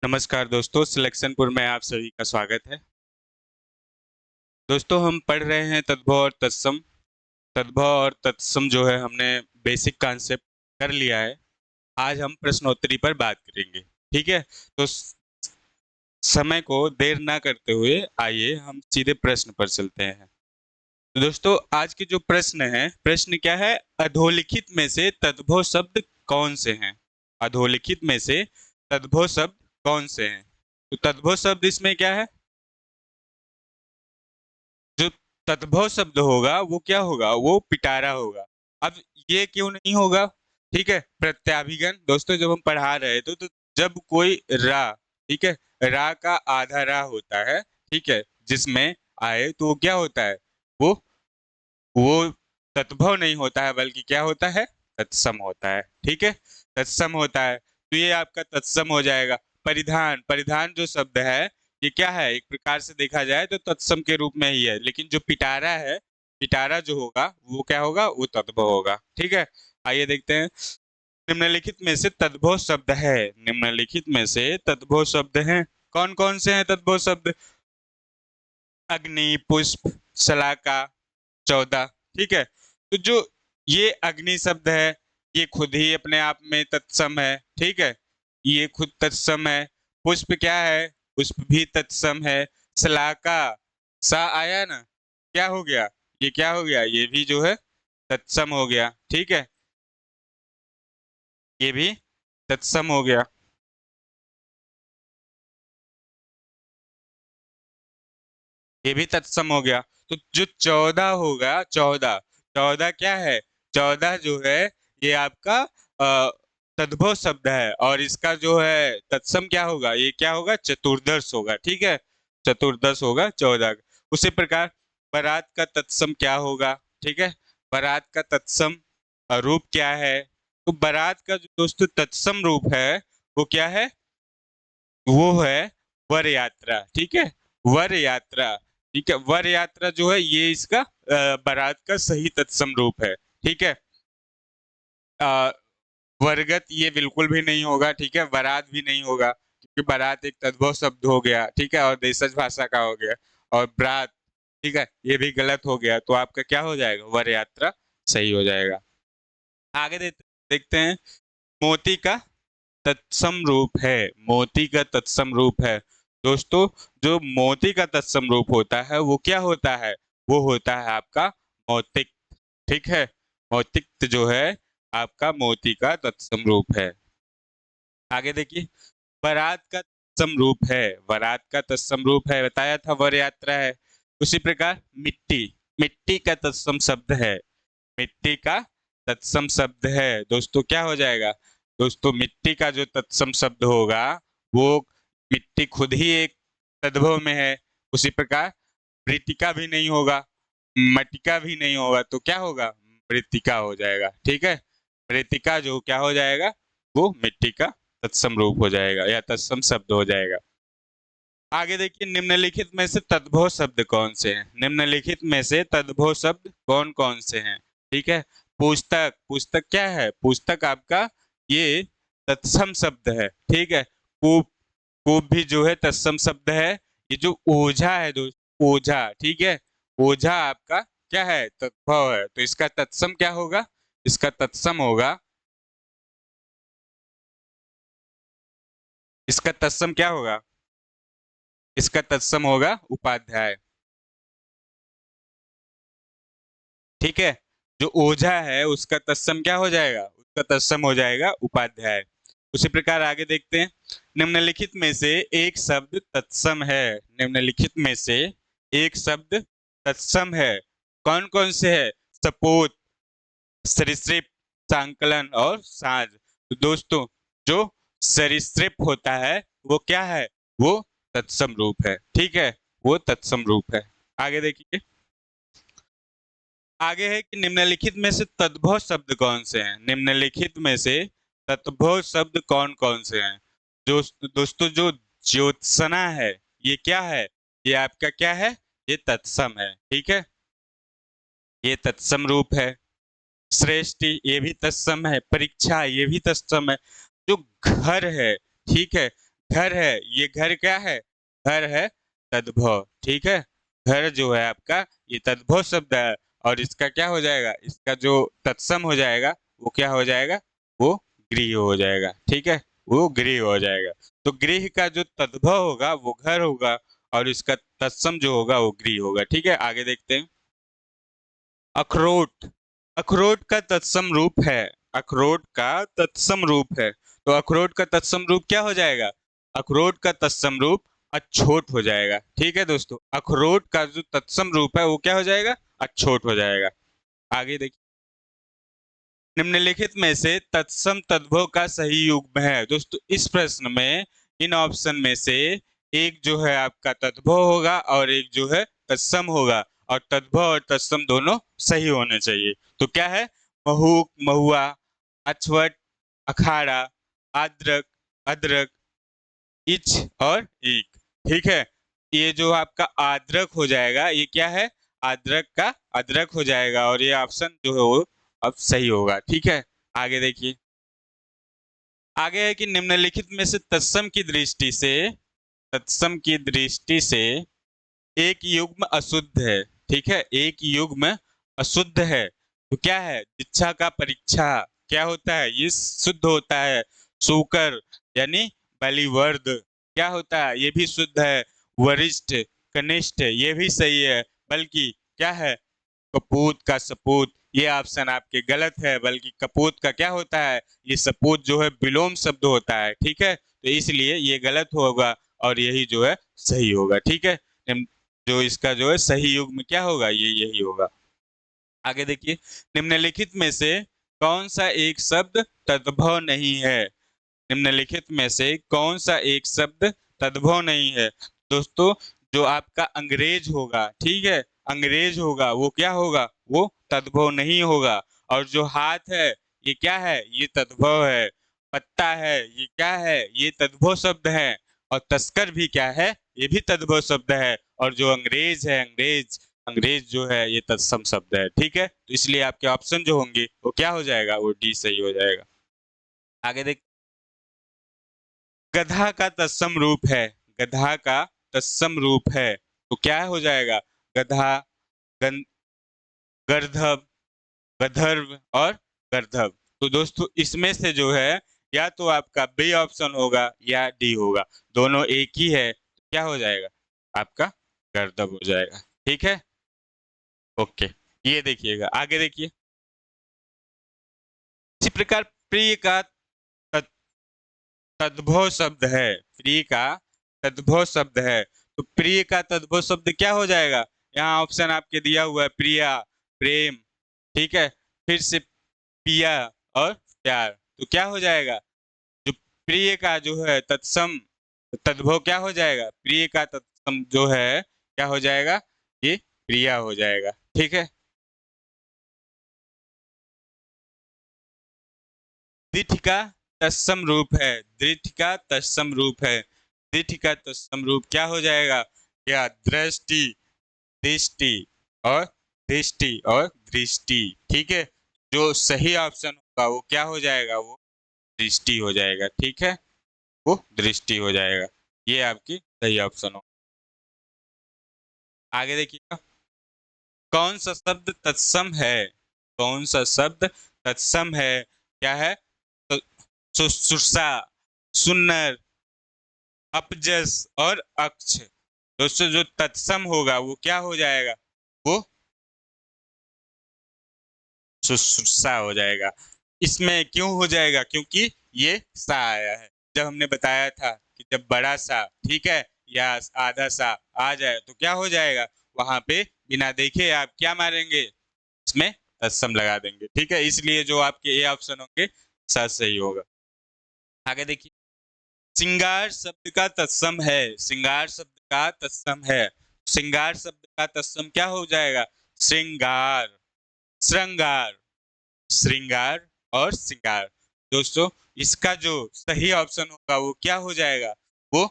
नमस्कार दोस्तों, सिलेक्शनपुर में आप सभी का स्वागत है। दोस्तों हम पढ़ रहे हैं तद्भव और तत्सम। तद्भव और तत्सम जो है हमने बेसिक कॉन्सेप्ट कर लिया है। आज हम प्रश्नोत्तरी पर बात करेंगे। ठीक है, तो समय को देर ना करते हुए आइए हम सीधे प्रश्न पर चलते हैं। तो दोस्तों आज के जो प्रश्न है, प्रश्न क्या है? अधोलिखित में से तद्भव शब्द कौन से हैं? अधोलिखित में से तद्भव शब्द कौन से हैं? तो तद्भव शब्द इसमें क्या है? जो तद्भव शब्द होगा वो क्या होगा? वो पिटारा होगा। अब ये क्यों नहीं होगा? ठीक है, प्रत्याभिगन दोस्तों जब हम पढ़ा रहे थे तो जब कोई रा, ठीक है, रा का आधा रा होता है, ठीक है, जिसमें आए तो वो क्या होता है? वो वो तद्भव नहीं होता है बल्कि क्या होता है? तत्सम होता है। ठीक है, तत्सम होता है तो ये आपका तत्सम हो जाएगा। परिधान, परिधान जो शब्द है ये क्या है? एक प्रकार से देखा जाए तो तत्सम के रूप में ही है, लेकिन जो पिटारा है, पिटारा जो होगा वो क्या होगा? वो तद्भव होगा। ठीक है, आइए देखते हैं। निम्नलिखित में से तद्भव शब्द है, निम्नलिखित में से तद्भव शब्द हैं। कौन कौन से हैं तद्भव शब्द? अग्नि, पुष्प, शलाका, 14। ठीक है, तो जो ये अग्नि शब्द है ये खुद ही अपने आप में तत्सम है। ठीक है, ये खुद तत्सम है। पुष्प क्या है? पुष्प भी तत्सम है। शलाका, सा आया ना, क्या हो गया? ये क्या हो गया? ये भी जो है तत्सम हो गया। ठीक है, ये भी तत्सम हो गया। ये भी तत्सम हो गया। तो जो 14 होगा, 14, 14 क्या है? 14 जो है ये आपका तद्भव शब्द है और इसका जो है तत्सम क्या होगा? ये क्या होगा? चतुर्दश होगा। ठीक है, चतुर्दश होगा 14 का। उसी प्रकार बारात का तत्सम क्या होगा? ठीक है, बारात का तत्सम रूप क्या है? तो बारात का जो दोस्तों तत्सम रूप है वो क्या है? वो है वर यात्रा। ठीक है, वर यात्रा। ठीक है, वर यात्रा जो है ये इसका बारात का सही तत्सम रूप है। ठीक है, अ, वर्गत ये बिल्कुल भी नहीं होगा। ठीक है, बारात भी नहीं होगा क्योंकि बारात एक तद्भव शब्द हो गया। ठीक है, और देशज भाषा का हो गया। और ब्रात, ठीक है, ये भी गलत हो गया। तो आपका क्या हो जाएगा? वर यात्रा सही हो जाएगा। आगे देखते हैं। मोती का तत्सम रूप है, मोती का तत्सम रूप है। दोस्तों जो मोती का तत्सम रूप होता है वो क्या होता है? वो होता है आपका मौतिक। ठीक है, मौतिक जो है आपका मोती का तत्सम रूप है। आगे देखिए, बारात का तत्सम रूप है, बारात का तत्सम रूप है, बताया था वर यात्रा है। उसी प्रकार मिट्टी, मिट्टी का तत्सम शब्द है, मिट्टी का तत्सम शब्द है। दोस्तों क्या हो जाएगा? दोस्तों मिट्टी का जो तत्सम शब्द होगा वो, मिट्टी खुद ही एक तद्भव में है। उसी प्रकार मृतिका भी नहीं होगा, मटिका भी नहीं होगा, तो क्या होगा? मृतिका हो जाएगा। ठीक है, मृतिका जो क्या हो जाएगा? वो मिट्टी का तत्सम रूप हो जाएगा या तत्सम शब्द हो जाएगा। आगे देखिए, निम्नलिखित में से तद्भव शब्द कौन से हैं? निम्नलिखित में से तद्भव शब्द कौन कौन से हैं? ठीक है, पुस्तक, पुस्तक क्या है? पुस्तक आपका ये तत्सम शब्द है। ठीक है, कूप, कूप भी जो है तत्सम शब्द है। ये जो ओझा है दोस्त, ओझा, ठीक है, ओझा आपका क्या है? तद्भव है। तो इसका तत्सम क्या होगा? इसका तत्सम होगा, इसका तत्सम क्या होगा? इसका तत्सम होगा उपाध्याय। ठीक है, जो ओझा है उसका तत्सम क्या हो जाएगा? उसका तत्सम हो जाएगा उपाध्याय। उसी प्रकार आगे देखते हैं। निम्नलिखित में से एक शब्द तत्सम है, निम्नलिखित में से एक शब्द तत्सम है। कौन कौन से है? सपूत, सरीसृप, सांकलन और साज। तो दोस्तों जो सरीसृप होता है वो क्या है? वो तत्सम रूप है। ठीक है, वो तत्सम रूप है। आगे देखिए, आगे है कि निम्नलिखित में से तद्भव शब्द कौन से हैं? निम्नलिखित में से तद्भव शब्द कौन कौन से हैं? जो दोस्तों जो ज्योत्सना है ये क्या है? ये आपका क्या है? ये तत्सम है। ठीक है, ये तत्सम रूप है। श्रेष्ठी ये भी तत्सम है। परीक्षा ये भी तत्सम है। जो घर है, ठीक है, घर है, ये घर क्या है? घर है तद्भव, ठीक है। घर जो है आपका ये तद्भव शब्द है और इसका क्या हो जाएगा? इसका जो तत्सम हो जाएगा वो क्या हो जाएगा? वो गृह हो जाएगा, ठीक है। वो गृह हो जाएगा। तो गृह का जो तद्भव होगा वो घर होगा और इसका तत्सम जो होगा वो गृह होगा, ठीक है। आगे देखते हैं। अखरोट, अखरोट का तत्सम रूप है। अखरोट का तत्सम रूप है। तो अखरोट का तत्सम रूप क्या हो जाएगा? अखरोट का तत्सम रूप अछोट हो जाएगा, ठीक है दोस्तों। अखरोट का जो तत्सम रूप है वो क्या हो जाएगा? अछोट हो जाएगा। आगे देखिए, निम्नलिखित में से तत्सम तद्भव का सही युग्म है। दोस्तों इस प्रश्न में इन ऑप्शन में से एक जो है आपका तद्भव होगा और एक जो है तत्सम होगा और तद्भव और तत्सम दोनों सही होने चाहिए। तो क्या है? महूक, महुआ, अछवट, अखाड़ा, आद्रक, अदरक, इच और ईक, ठीक है। ये जो आपका आद्रक हो जाएगा ये क्या है? अदरक का अदरक हो जाएगा और ये ऑप्शन जो है वो अब सही होगा, ठीक है। आगे देखिए, आगे है कि निम्नलिखित में से तत्सम की दृष्टि से एक युग्म अशुद्ध है, ठीक है। एक युग्म अशुद्ध है तो क्या है? दीक्षा का परीक्षा क्या होता है? ये शुद्ध होता है। सूकर यानी बलिवर्द क्या होता है? ये भी शुद्ध है। वरिष्ठ, कनिष्ठ ये भी सही है। बल्कि क्या है? कपूत का सपूत, ये ऑप्शन आपके गलत है। बल्कि कपूत का क्या होता है? ये सपूत जो है विलोम शब्द होता है, ठीक है। तो इसलिए ये गलत होगा और यही जो है सही होगा, ठीक है। जो इसका जो है सही युग्म क्या होगा? ये यही होगा। आगे देखिए, निम्नलिखित में से कौन सा एक शब्द तद्भव नहीं है? निम्नलिखित में से कौन सा एक शब्द तद्भव नहीं है? दोस्तों जो आपका अंग्रेज होगा, ठीक है, अंग्रेज होगा वो क्या होगा? वो तद्भव नहीं होगा। और जो हाथ है ये क्या है? ये तद्भव है। पत्ता है ये क्या है? ये तद्भव शब्द है। और तस्कर भी क्या है? ये भी तद्भव शब्द है। और जो अंग्रेज है, अंग्रेज, अंग्रेज जो है ये तत्सम शब्द है, ठीक है। तो इसलिए आपके ऑप्शन जो होंगे वो क्या हो जाएगा? वो डी सही हो जाएगा। आगे देख, गधा का तत्सम रूप है। गधा का तत्सम रूप है तो क्या हो जाएगा? गधा, गन, गर्धव, गधर्व और गर्धव। तो दोस्तों इसमें से जो है या तो आपका बी ऑप्शन होगा या डी होगा। दोनों एक ही है तो क्या हो जाएगा? आपका गर्दभ हो जाएगा, ठीक है। ओके, ये देखिएगा। आगे देखिए, इसी प्रकार प्रिय का तद्भव शब्द है। प्रिय का तद्भव शब्द है तो प्रिय का तद्भव शब्द क्या हो जाएगा? यहाँ ऑप्शन आपके दिया हुआ है, प्रिया, प्रेम, ठीक है। फिर से पिया और प्यार। तो क्या हो जाएगा? जो प्रिय का जो है तत्सम तद्भव क्या हो जाएगा? प्रिय का तत्सम जो है क्या हो जाएगा? ये प्रिया हो जाएगा, ठीक है। दृढ़ का तत्सम रूप है। दृढ़ का तत्सम रूप है। दृढ़ का तत्सम रूप क्या हो जाएगा? क्या? दृष्टि, दृष्टि और दृष्टि और दृष्टि, ठीक है। जो सही ऑप्शन होगा वो क्या हो जाएगा? वो दृष्टि हो जाएगा, ठीक है। वो दृष्टि हो जाएगा। ये आपकी सही ऑप्शन हो। आगे देखिएगा, कौन सा शब्द तत्सम है? कौन सा शब्द तत्सम है? क्या है? तो सुरसा, सुन्नर, अपजस और अक्ष। दोस्तों जो तत्सम होगा वो क्या हो जाएगा? वो सुरसा हो जाएगा। इसमें क्यों हो जाएगा? क्योंकि ये सा आया है। जब हमने बताया था कि जब बड़ा सा, ठीक है, या आधा सा आ जाए तो क्या हो जाएगा? वहां पे बिना देखे आप क्या मारेंगे? इसमें तत्सम लगा देंगे, ठीक है। इसलिए जो आपके ए ऑप्शन होंगे सा सही होगा। आगे देखिए, श्रृंगार शब्द का तत्सम है। श्रृंगार शब्द का तत्सम है। श्रृंगार शब्द का तत्सम क्या हो जाएगा? श्रृंगार, श्रृंगार, श्रृंगार और श्रृंगार। दोस्तों इसका जो सही ऑप्शन होगा वो क्या हो जाएगा? वो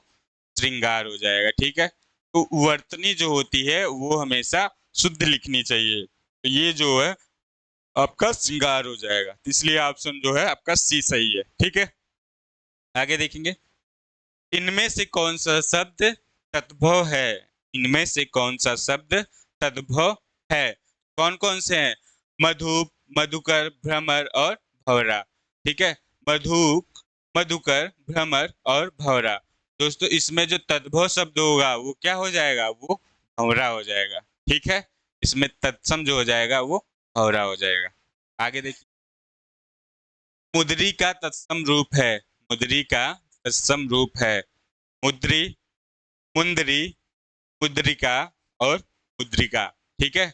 श्रृंगार हो जाएगा, ठीक है। तो वर्तनी जो होती है वो हमेशा शुद्ध लिखनी चाहिए। तो ये जो है आपका श्रृंगार हो जाएगा। इसलिए ऑप्शन जो है आपका सी सही है, ठीक है। आगे देखेंगे, इनमें से कौन सा शब्द तद्भव है? इनमें से कौन सा शब्द तद्भव है? कौन कौन से हैं? मधुप, मधुकर, भ्रमर और भंवरा। ठीक है, मधुप, मधुकर, भ्रमर और भंवरा। दोस्तों इसमें जो तद्भव शब्द होगा वो क्या हो जाएगा? वो भंवरा हो जाएगा। ठीक है, इसमें तत्सम जो हो जाएगा वो भंवरा हो जाएगा। आगे देखिए, मुद्री का तत्सम रूप है। मुद्री का तत्सम रूप है मुद्री, मुंदरी, मुद्रिका और मुद्रिका। ठीक है,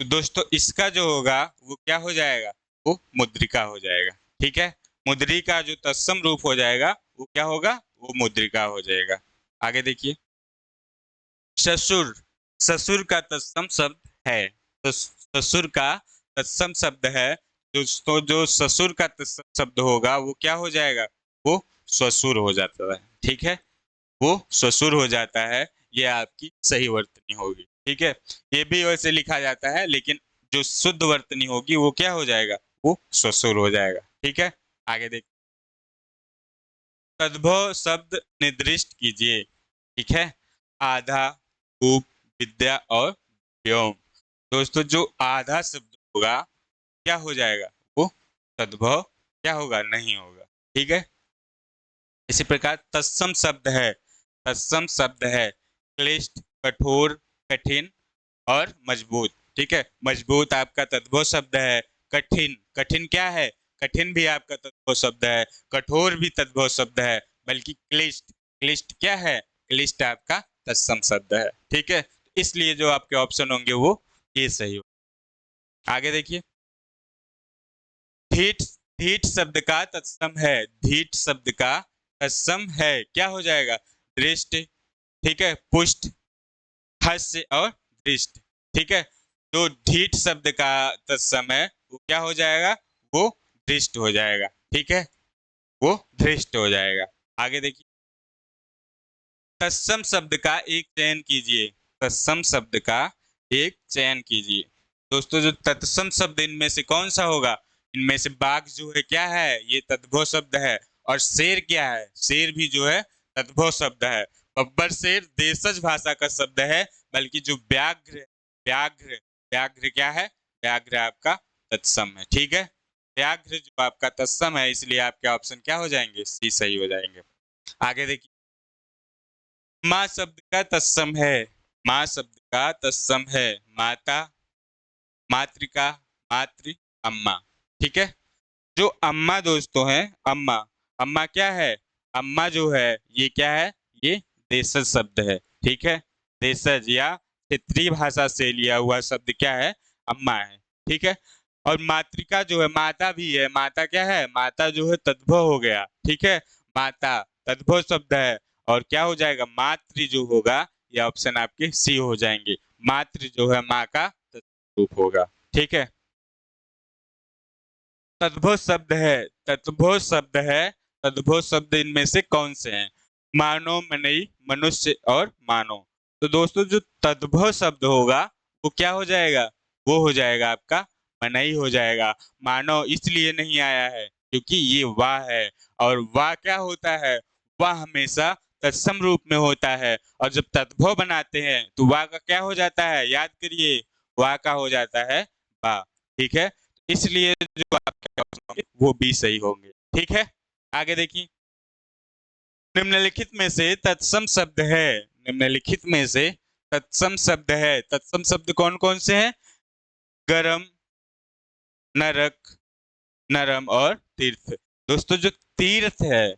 तो दोस्तों इसका जो होगा वो क्या हो जाएगा? वो मुद्रिका हो जाएगा। ठीक है, मुद्री का जो तत्सम रूप हो जाएगा वो क्या होगा? वो मुद्रिका हो जाएगा। आगे देखिए, ससुर, ससुर का तत्सम शब्द है। तो ससुर का तत्सम शब्द है दोस्तों। जो ससुर का तत्सम शब्द होगा वो क्या हो जाएगा? वो ससुर हो जाता है। ठीक है, वो ससुर हो जाता है। ये आपकी सही वर्तनी होगी। ठीक है, ये भी वैसे लिखा जाता है लेकिन जो शुद्ध वर्तनी होगी वो क्या हो जाएगा? वो ससुर हो जाएगा। ठीक है, आगे देख, तद्भव शब्द निर्दिष्ट कीजिए। ठीक है, आधा, खूब, विद्या और व्योम। दोस्तों जो आधा शब्द होगा क्या हो जाएगा? वो तद्भव क्या होगा? नहीं होगा। ठीक है, इसी प्रकार तत्सम शब्द है। तत्सम शब्द है क्लिष्ट, कठोर, कठिन और मजबूत। ठीक है, मजबूत आपका तद्भव शब्द है। कठिन, कठिन क्या है? कठिन भी आपका तद्भव शब्द है। कठोर भी तद्भव शब्द है। बल्कि क्लिष्ट, क्लिष्ट क्या है? क्लिष्ट आपका तत्सम शब्द है। ठीक है, इसलिए जो आपके ऑप्शन होंगे वो ये सही हो। आगे देखिए, धीट, धीट शब्द का तत्सम है। धीट शब्द का तत्सम है क्या हो जाएगा? दृष्ट, ठीक है, पुष्ट, हास्य और दृष्ट। ठीक है, तो धीट शब्द का तत्सम है वो क्या हो जाएगा? वो दृष्ट हो जाएगा। ठीक है, वो दृष्ट हो जाएगा। आगे देखिए, तत्सम शब्द का एक चयन कीजिए। तत्सम शब्द का एक चयन कीजिए। दोस्तों जो तत्सम शब्द इनमें से कौन सा होगा? इनमें से बाघ जो है क्या है? ये तद्भव शब्द है। और शेर क्या है? शेर भी जो है तद्भव शब्द है। बब्बर शेर देशज भाषा का शब्द है। बल्कि जो व्याघ्र, व्याघ्र, व्याघ्र क्या है? व्याघ्र आपका तत्सम है। ठीक है, व्याघ्र जो आपका तत्सम है, इसलिए आपके ऑप्शन क्या हो जाएंगे? सी सही हो जाएंगे। आगे देखिए, माँ शब्द का तत्सम है। माँ शब्द का तत्सम है माता, मातृका, मातृ, अम्मा। ठीक है, जो अम्मा दोस्तों है, अम्मा, अम्मा क्या है? अम्मा जो है ये क्या है? ये देशज शब्द है। ठीक है, देशज या क्षेत्रीय भाषा से लिया हुआ शब्द क्या है? अम्मा है। ठीक है, और मातृका जो है माता भी है। माता क्या है? माता जो है तद्भव हो गया। ठीक है, माता तद्भव शब्द है। और क्या हो जाएगा? मातृ जो होगा ये ऑप्शन आपके सी हो जाएंगे। मातृ जो है माँ का रूप होगा। ठीक है, तद्भव शब्द है। तद्भव शब्द है। तद्भव शब्द इनमें से कौन से हैं? मानव, मनई, मनुष्य और मानव। तो दोस्तों जो तद्भव शब्द होगा वो क्या हो जाएगा? वो हो जाएगा आपका मनई हो जाएगा। मानव इसलिए नहीं आया है क्योंकि ये वाह है। और वाह क्या होता है? वाह हमेशा तत्सम रूप में होता है। और जब तद्भव बनाते हैं तो वाह का क्या हो जाता है? याद करिए, वाह का हो जाता है वाह। ठीक है, इसलिए जो आपके ऑप्शन होंगे वो भी सही होंगे। ठीक है, आगे देखिए, निम्नलिखित में से तत्सम शब्द है। निम्नलिखित में से तत्सम शब्द है। तत्सम शब्द कौन कौन से हैं? गरम, नरक, नरम और तीर्थ। दोस्तों जो तीर्थ है,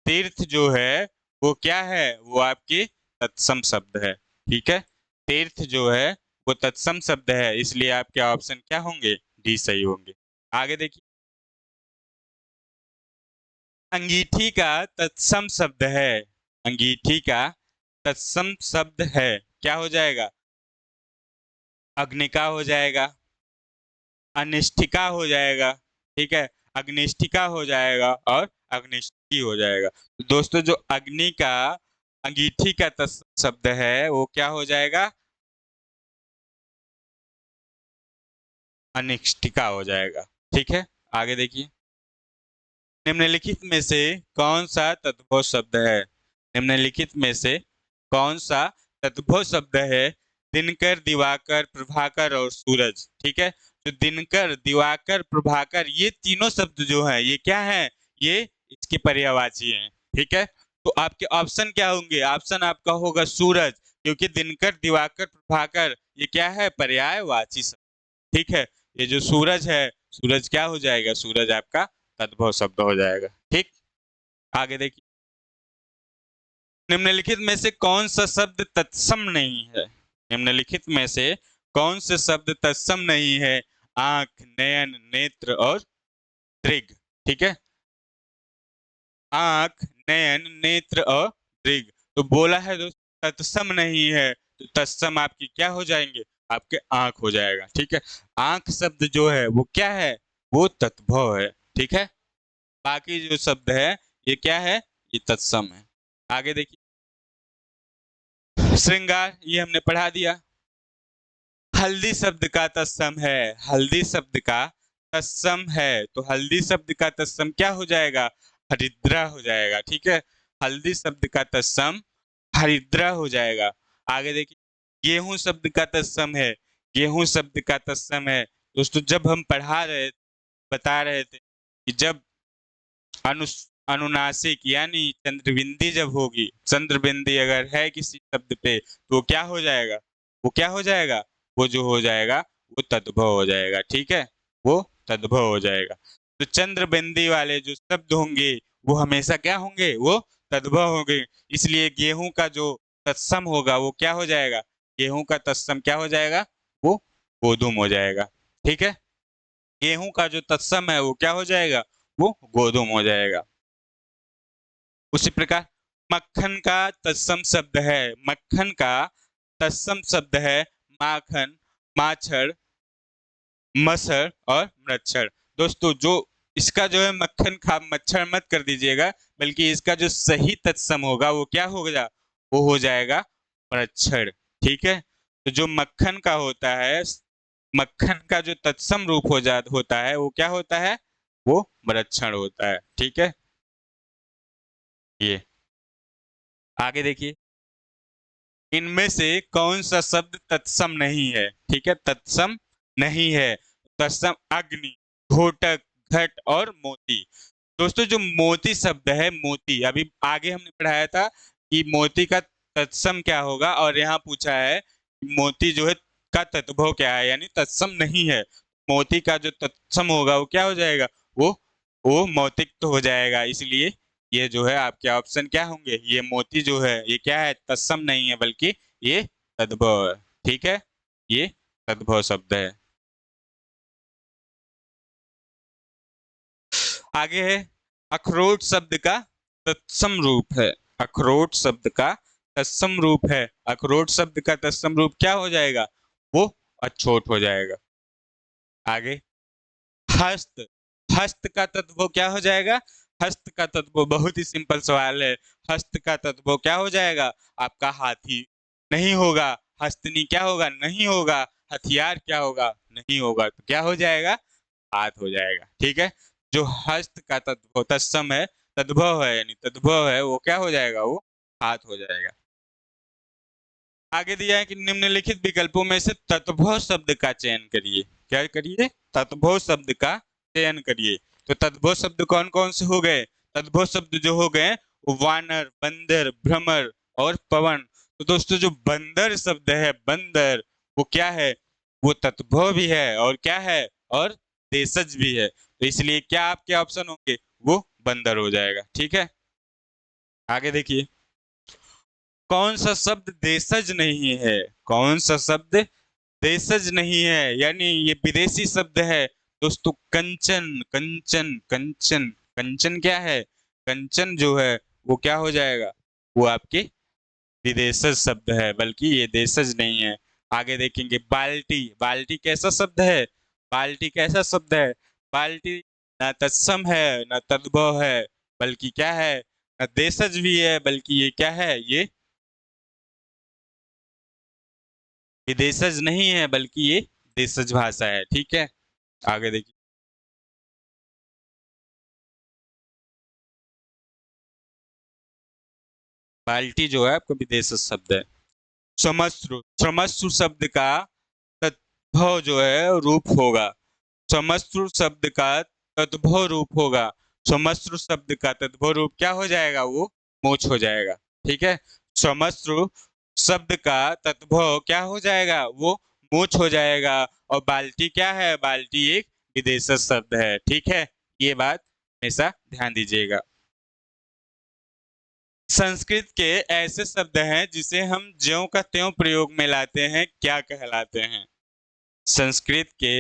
तीर्थ जो है वो क्या है? वो आपकी तत्सम शब्द है। ठीक है, तीर्थ जो है वो तत्सम शब्द है। इसलिए आपके ऑप्शन क्या होंगे? डी सही होंगे। आगे देखिए, अंगीठी का तत्सम शब्द है। अंगीठी का तत्सम शब्द है क्या हो जाएगा? अग्निका हो जाएगा, अनिष्ठिका हो जाएगा। ठीक है, अग्निष्ठिका हो जाएगा और अग्निष्ठी हो जाएगा। तो दोस्तों जो अग्नि का अंगीठी का तत्सम शब्द है वो क्या हो जाएगा? अनिष्ठिका हो जाएगा। ठीक है, आगे देखिए, निम्नलिखित में से कौन सा तद्भव शब्द है? निम्नलिखित में से कौन सा तद्भव शब्द है? दिनकर, दिवाकर, प्रभाकर और सूरज। ठीक है, तो दिनकर, दिवाकर, प्रभाकर ये तीनों शब्द जो है ये क्या है? ये इसके पर्यायवाची हैं। ठीक है, तो आपके ऑप्शन क्या होंगे? ऑप्शन आपका होगा सूरज, क्योंकि दिनकर, दिवाकर, प्रभाकर ये क्या है? पर्यायवाची शब्द। ठीक है, ये जो सूरज है, सूरज क्या हो जाएगा? सूरज आपका तद्भव शब्द हो जाएगा। ठीक, आगे देखिए, निम्नलिखित में से कौन सा शब्द तत्सम नहीं है? निम्नलिखित में से कौन से शब्द तत्सम नहीं है? आंख, नयन, नेत्र और दृग। ठीक है, आंख, नयन, नेत्र और दृग। तो बोला है दोस्त तत्सम नहीं है, तो तत्सम आपकी क्या हो जाएंगे? आपके आंख हो जाएगा। ठीक है, आंख शब्द जो है वो क्या है? वो तत्भव है। ठीक है, बाकी जो शब्द है ये क्या है? ये तत्सम है। आगे देखिए, श्रृंगार ये हमने पढ़ा दिया। हल्दी शब्द का तत्सम है, हल्दी शब्द का तत्सम है, तो हल्दी शब्द का तत्सम क्या हो जाएगा? हरिद्रा हो जाएगा। ठीक है, हल्दी शब्द का तत्सम हरिद्रा हो जाएगा। आगे देखिए, गेहूं शब्द का तत्सम है, गेहूं शब्द का तत्सम है। दोस्तों जब हम पढ़ा रहे, बता रहे थे कि जब अनु अनुनासिक यानी चंद्रबिंदी जब होगी, चंद्रबिंदी अगर है किसी शब्द पे तो क्या हो जाएगा? वो क्या हो जाएगा? वो जो हो जाएगा वो तद्भव हो जाएगा। ठीक है, वो तद्भव हो जाएगा। तो चंद्रबिंदी वाले जो शब्द होंगे वो हमेशा क्या होंगे? वो तद्भव होंगे। इसलिए गेहूं का जो तत्सम होगा वो क्या हो जाएगा? गेहूं का तत्सम क्या हो जाएगा? वो गोधूम हो जाएगा। ठीक है, गेहूं का जो तत्सम है वो क्या हो जाएगा? वो गोधूम हो जाएगा। उसी प्रकार मक्खन का तत्सम शब्द है, मक्खन का तत्सम शब्द है माखन, माछड़, मसर और मच्छर। दोस्तों जो इसका जो है मक्खन खा मच्छर मत कर दीजिएगा, बल्कि इसका जो सही तत्सम होगा वो क्या होगा? वो हो जाएगा मच्छर। ठीक है, तो जो मक्खन का होता है, मक्खन का जो तत्सम रूप होता है वो क्या होता है? वो मच्छर होता है। ठीक है, ये आगे देखिए, इनमें से कौन सा शब्द तत्सम नहीं है? ठीक है, तत्सम नहीं है। तत्सम अग्नि, घोटक, घट और मोती। दोस्तों जो मोती शब्द है, मोती अभी आगे हमने पढ़ाया था कि मोती का तत्सम क्या होगा, और यहाँ पूछा है कि मोती जो है का तत्भव क्या है, यानी तत्सम नहीं है। मोती का जो तत्सम होगा वो क्या हो जाएगा? वो वो मौतिक तो हो जाएगा। इसलिए ये जो है आपके ऑप्शन क्या होंगे? ये मोती जो है ये क्या है? तत्सम नहीं है, बल्कि ये तद्भव है। ठीक है, ये तद्भव शब्द है। आगे है, अखरोट शब्द का तत्सम रूप है, अखरोट शब्द का तत्सम रूप है। अखरोट शब्द का तत्सम रूप क्या हो जाएगा? वो अछोट हो जाएगा। आगे, हस्त, हस्त का तत्व क्या हो जाएगा? हस्त का तत्व बहुत ही सिंपल सवाल है। हस्त का तत्व क्या हो जाएगा? आपका हाथी नहीं होगा, हस्तनी क्या होगा? नहीं होगा, हथियार क्या होगा? नहीं होगा, तो क्या हो जाएगा? हाथ हो जाएगा। ठीक है, जो हस्त का तत्व तत्सम है, तद्भव है यानी तद्भव है, वो क्या हो जाएगा? वो हाथ हो जाएगा। आगे दिया है कि निम्नलिखित विकल्पों में से तत्भव शब्द का चयन करिए। क्या करिए? तत्भव शब्द का चयन करिए। तो तत्भव शब्द कौन कौन से हो गए? तत्भव शब्द जो हो गए वो वानर, बंदर, भ्रमर और पवन। तो दोस्तों जो बंदर शब्द है, बंदर, वो क्या है? वो तत्भव भी है और क्या है? और देशज भी है। तो इसलिए क्या आपके ऑप्शन होंगे? वो बंदर हो जाएगा। ठीक है, आगे देखिए, कौन सा शब्द देशज नहीं है? कौन सा शब्द देशज नहीं है, यानी ये विदेशी शब्द है? दोस्तों कंचन, कंचन, कंचन, कंचन क्या है? कंचन जो है वो क्या हो जाएगा? वो आपके विदेशज शब्द है, बल्कि ये देशज नहीं है। आगे देखेंगे, बाल्टी, बाल्टी कैसा शब्द है? बाल्टी कैसा शब्द है? बाल्टी ना तत्सम है ना तद्भव है, बल्कि क्या है? ना देशज भी है, बल्कि ये क्या है? ये विदेशज नहीं है, बल्कि ये देशज भाषा है। ठीक है, आगे देखिए, बाल्टी जो है आपका विदेशी शब्द है। श्रमश्रु, श्रमश्रु शब्द का तद्भव जो है रूप होगा। श्रमश्रु शब्द का तद्भव रूप होगा। श्रमश्रु शब्द का तद्भव रूप क्या हो जाएगा? वो मोक्ष हो जाएगा। ठीक है, श्रमश्रु शब्द का तद्भव क्या हो जाएगा? वो मोक्ष हो जाएगा। और बाल्टी क्या है? बाल्टी एक विदेशी शब्द है। ठीक है, ये बात हमेशा ध्यान दीजिएगा। संस्कृत के ऐसे शब्द हैं जिसे हम ज्यों का त्यों प्रयोग में लाते हैं, क्या कहलाते हैं? संस्कृत के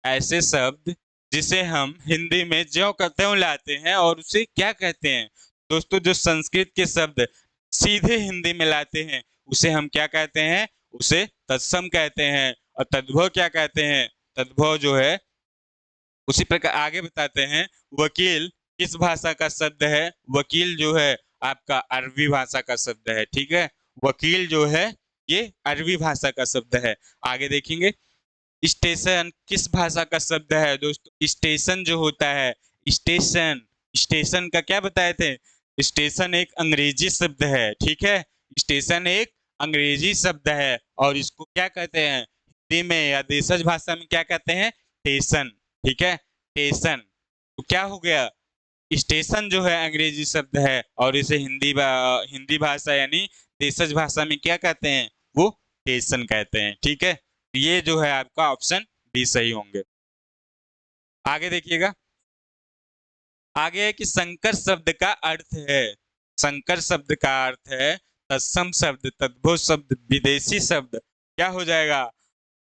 ऐसे शब्द जिसे हम हिंदी में ज्यों का त्यों लाते हैं और उसे क्या कहते हैं? दोस्तों, जो संस्कृत के शब्द सीधे हिंदी में लाते हैं उसे हम क्या कहते हैं? उसे तत्सम कहते हैं। और तद्भव क्या कहते हैं? तद्भव जो है उसी प्रकार आगे बताते हैं। वकील किस भाषा का शब्द है? वकील जो है आपका अरबी भाषा का शब्द है। ठीक है, वकील जो है ये अरबी भाषा का शब्द है। आगे देखेंगे, स्टेशन किस भाषा का शब्द है? दोस्तों, स्टेशन जो होता है, स्टेशन, स्टेशन का क्या बताए थे? स्टेशन एक अंग्रेजी शब्द है। ठीक है, स्टेशन एक अंग्रेजी शब्द है और इसको क्या कहते हैं? हिंदी में या देशज भाषा में क्या कहते हैं? स्टेशन। ठीक है, स्टेशन। तो क्या हो गया? स्टेशन जो है अंग्रेजी शब्द है और इसे हिंदी भाषा यानी देशज भाषा में क्या कहते हैं? वो स्टेशन कहते हैं। ठीक है, ये जो है आपका ऑप्शन बी सही होंगे। आगे देखिएगा, आगे है कि संकर शब्द का अर्थ है। संकर शब्द का अर्थ है तत्सम शब्द, तद्भव शब्द, विदेशी शब्द। क्या हो जाएगा?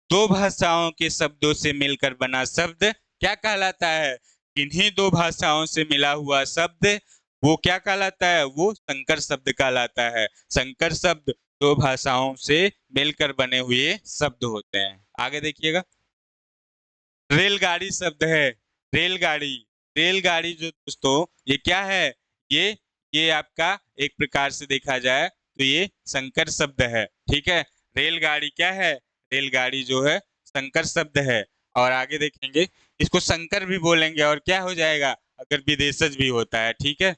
दो भाषाओं के शब्दों से मिलकर बना शब्द क्या कहलाता है? किन्हीं दो भाषाओं से मिला हुआ शब्द वो क्या कहलाता है? वो संकर शब्द कहलाता है। संकर शब्द दो भाषाओं से मिलकर बने हुए शब्द होते हैं। आगे देखिएगा, रेलगाड़ी शब्द है। रेलगाड़ी, रेलगाड़ी जो दोस्तों ये क्या है? ये आपका एक प्रकार से देखा जाए तो ये संकर शब्द है। ठीक है, रेलगाड़ी क्या है? रेलगाड़ी जो है संकर शब्द है। और आगे देखेंगे, इसको संकर भी बोलेंगे और क्या हो जाएगा अगर विदेशज भी होता है? ठीक है,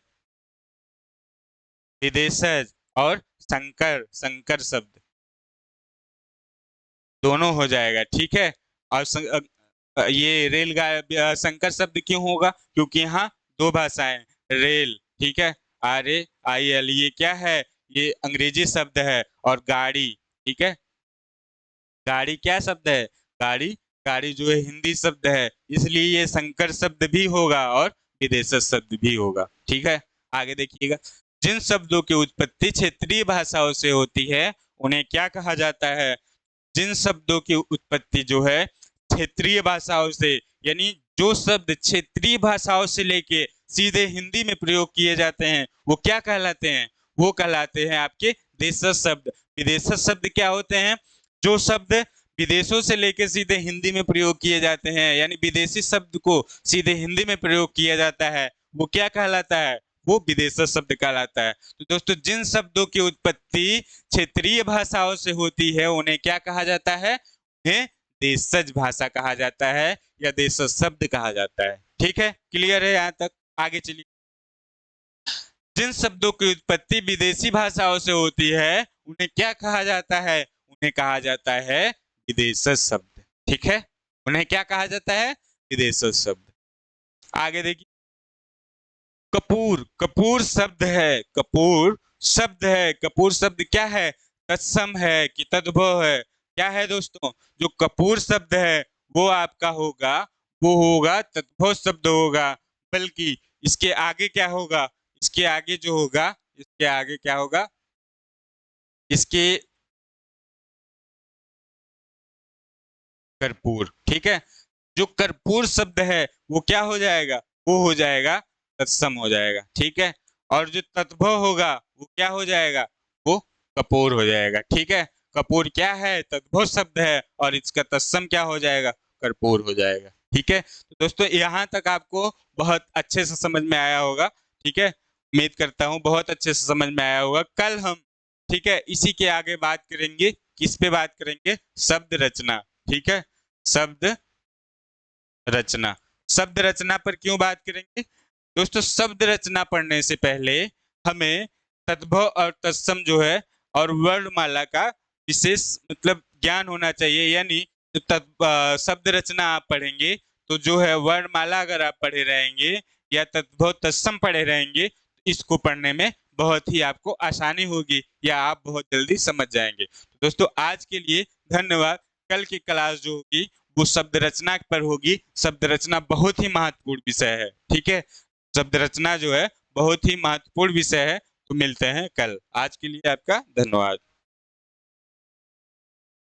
विदेशज और संकर, संकर शब्द दोनों हो जाएगा। ठीक है, और ये रेलगाड़ी संकर शब्द क्यों होगा? क्योंकि यहाँ दो भाषाएं, रेल, ठीक है, RAIL, ये क्या है? ये अंग्रेजी शब्द है। और गाड़ी, ठीक है, गाड़ी क्या शब्द है? गाड़ी, गाड़ी जो है हिंदी शब्द है, इसलिए ये संकर शब्द भी होगा और विदेशी शब्द भी होगा। ठीक है, आगे देखिएगा, जिन शब्दों की उत्पत्ति क्षेत्रीय भाषाओं से होती है उन्हें क्या कहा जाता है? जिन शब्दों की उत्पत्ति जो है क्षेत्रीय भाषाओं से, यानी जो शब्द क्षेत्रीय भाषाओं से लेके सीधे हिंदी में प्रयोग किए जाते हैं वो क्या कहलाते हैं? वो कहलाते हैं आपके देशज शब्द। विदेशज शब्द क्या होते हैं? जो शब्द विदेशों से लेके सीधे हिंदी में प्रयोग किए जाते हैं, यानी विदेशी शब्द को सीधे हिंदी में प्रयोग किया जाता है, वो क्या कहलाता है? वो विदेशी शब्द कहलाता है। तो दोस्तों, जिन शब्दों की उत्पत्ति क्षेत्रीय भाषाओं से होती है उन्हें क्या कहा जाता है? उन्हें देशज भाषा कहा जाता है या देशज शब्द कहा जाता है। ठीक है, क्लियर है यहाँ तक? आगे चलिए, जिन शब्दों की उत्पत्ति विदेशी भाषाओं से होती है उन्हें क्या कहा जाता है? उन्हें कहा जाता है विदेशज शब्द। ठीक है, उन्हें क्या कहा जाता है? विदेशज शब्द। आगे देखिए, कपूर, कपूर शब्द है, कपूर शब्द है। कपूर शब्द क्या है? तत्सम है कि तद्भव है? क्या है दोस्तों? जो कपूर शब्द है वो आपका होगा, वो होगा तद्भव शब्द होगा। बल्कि इसके आगे क्या होगा? इसके आगे जो होगा, इसके आगे क्या होगा? इसके कर्पूर। ठीक है, जो कर्पूर शब्द है वो क्या हो जाएगा? वो हो जाएगा तत्सम हो जाएगा। ठीक है, और जो तद्भव होगा वो क्या हो जाएगा? वो कपूर हो जाएगा। ठीक है, कपूर क्या है? तद्भव शब्द है और इसका तत्सम क्या हो जाएगा? कर्पूर हो जाएगा। ठीक है, तो दोस्तों यहाँ तक आपको बहुत अच्छे से समझ में आया होगा। ठीक है, उम्मीद करता हूँ बहुत अच्छे से समझ में आया होगा। कल हम, ठीक है, इसी के आगे बात करेंगे। किस पे बात करेंगे? शब्द रचना। ठीक है, शब्द रचना। शब्द रचना पर क्यों बात करेंगे? दोस्तों, शब्द रचना पढ़ने से पहले हमें तद्भव और तत्सम जो है और वर्णमाला का विशेष मतलब ज्ञान होना चाहिए। यानी शब्द रचना आप पढ़ेंगे तो जो है वर्णमाला अगर आप पढ़े रहेंगे या तद्भव तत्सम पढ़े रहेंगे, इसको पढ़ने में बहुत ही आपको आसानी होगी या आप बहुत जल्दी समझ जाएंगे। तो दोस्तों आज के लिए धन्यवाद। कल की क्लास जो होगी वो शब्द रचना पर होगी। शब्द रचना बहुत ही महत्वपूर्ण विषय है, ठीक है। शब्द रचना जो है बहुत ही महत्वपूर्ण विषय है। तो मिलते हैं कल। आज के लिए आपका धन्यवाद।